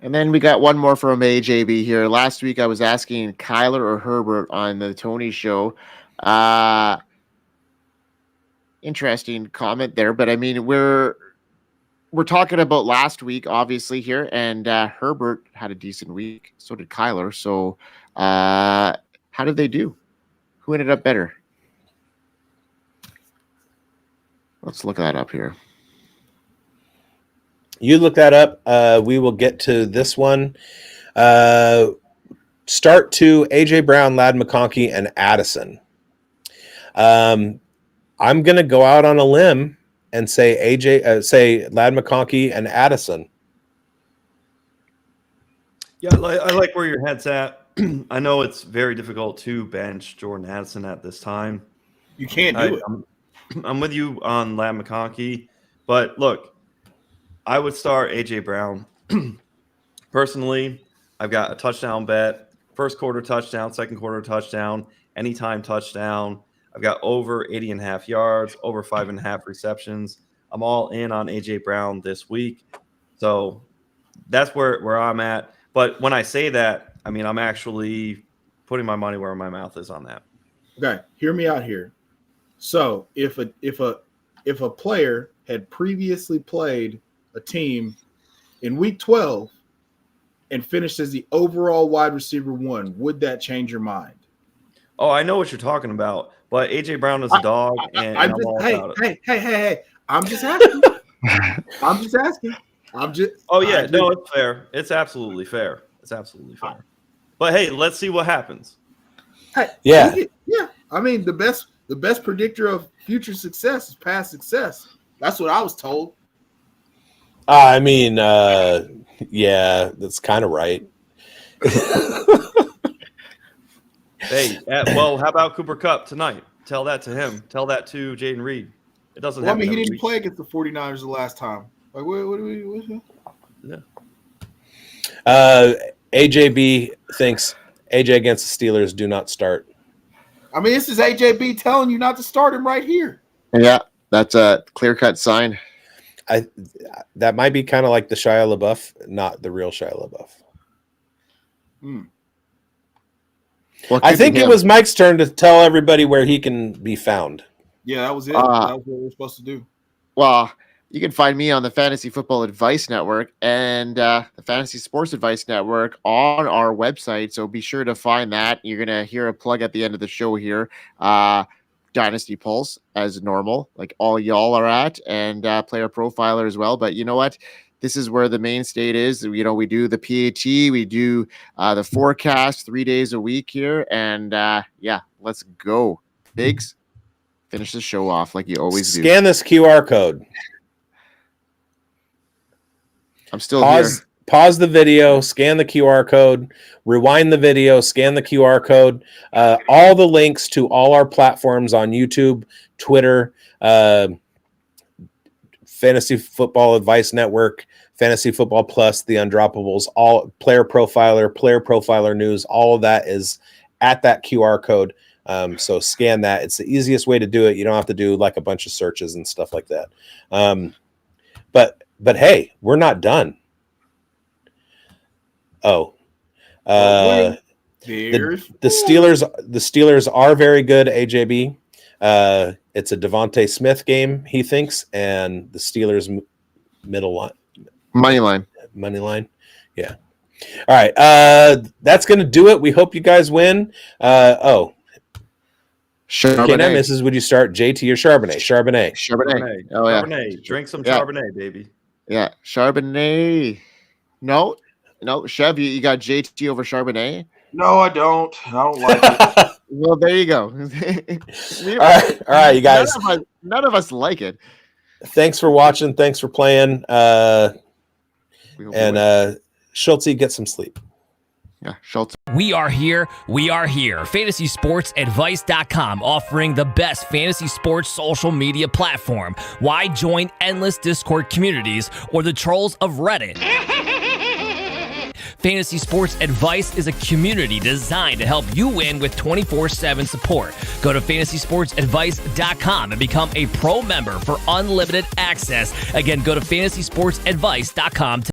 And then we got one more from AJB here. Last week I was asking Kyler or Herbert on the Tony show. Interesting comment there, but I mean we're talking about last week, obviously here, and Herbert had a decent week. So did Kyler. So how did they do? Who ended up better? Let's look that up here. You look that up. We will get to this one. Start to AJ Brown, Ladd McConkey, and Addison. I'm going to go out on a limb and say Ladd McConkey and Addison. Yeah, I like where your head's at. I know it's very difficult to bench Jordan Addison at this time. You can't do it. I'm with you on Ladd McConkey, but look, I would start AJ Brown. Personally, I've got a touchdown bet, first quarter touchdown, second quarter touchdown, anytime touchdown. I've got over 80.5 yards, over 5.5 receptions. I'm all in on AJ Brown this week. So that's where I'm at. But when I say that, I mean, I'm actually putting my money where my mouth is on that. Okay, hear me out here. So if a player had previously played a team in week 12 and finished as the overall wide receiver 1, would that change your mind? Oh, I know what you're talking about, but AJ Brown is a dog, and I'm all about it. Hey! I'm just asking. Oh yeah, no, it's fair. It's absolutely fair. But hey, let's see what happens. Hey, Yeah. yeah. I mean, the best predictor of future success is past success. That's what I was told. I mean, yeah, that's kind of right. Hey, well, how about Cooper Kupp tonight? Tell that to him. Tell that to Jaden Reed. It doesn't Well, I happen. mean, he every didn't week. play against the 49ers the last time. Like, what AJB thinks AJ against the Steelers do not start. I mean, this is AJB telling you not to start him right here. Yeah, that's a clear-cut sign. That might be kind of like the Shia LaBeouf, not the real Shia LaBeouf. Well, I think it was Mike's turn to tell everybody where he can be found. Yeah, that was it. That was what we were supposed to do. Well, you can find me on the Fantasy Football Advice Network and the Fantasy Sports Advice Network on our website. So be sure to find that. You're going to hear a plug at the end of the show here. Dynasty Pulse, as normal, like all y'all are at, and Player Profiler as well. But you know what? This is where the main state is. You know, we do the PAT, we do the forecast 3 days a week here. And yeah, let's go. Biggs, finish the show off like you always do. Scan this QR code. I'm still here. Pause the video, scan the QR code, rewind the video, scan the QR code. All the links to all our platforms on YouTube, Twitter, Fantasy Football Advice Network, Fantasy Football Plus, The Undroppables, all Player Profiler News, all of that is at that QR code. So scan that. It's the easiest way to do it. You don't have to do like a bunch of searches and stuff like that. But hey, we're not done. Oh, the Steelers are very good. AJB. It's a Devontae Smith game, he thinks, and the Steelers middle line, money line. Yeah. All right. That's gonna do it. We hope you guys win. Charbonnet. Mrs. Would you start JT or Charbonnet? Charbonnet. Oh yeah. Charbonnet. Drink some Charbonnet, baby. Yeah, Charbonnet. No, Chev, you got JT over Charbonnet? No, I don't. I don't like it. Well, there you go. All right, you guys. None of us like it. Thanks for watching. Thanks for playing. Schultzy, get some sleep. Yeah, Schultzy. We are here. FantasySportsAdvice.com, offering the best fantasy sports social media platform. Why join endless Discord communities or the trolls of Reddit? Fantasy Sports Advice is a community designed to help you win with 24/7 support. Go to fantasysportsadvice.com and become a pro member for unlimited access. Again, go to fantasysportsadvice.com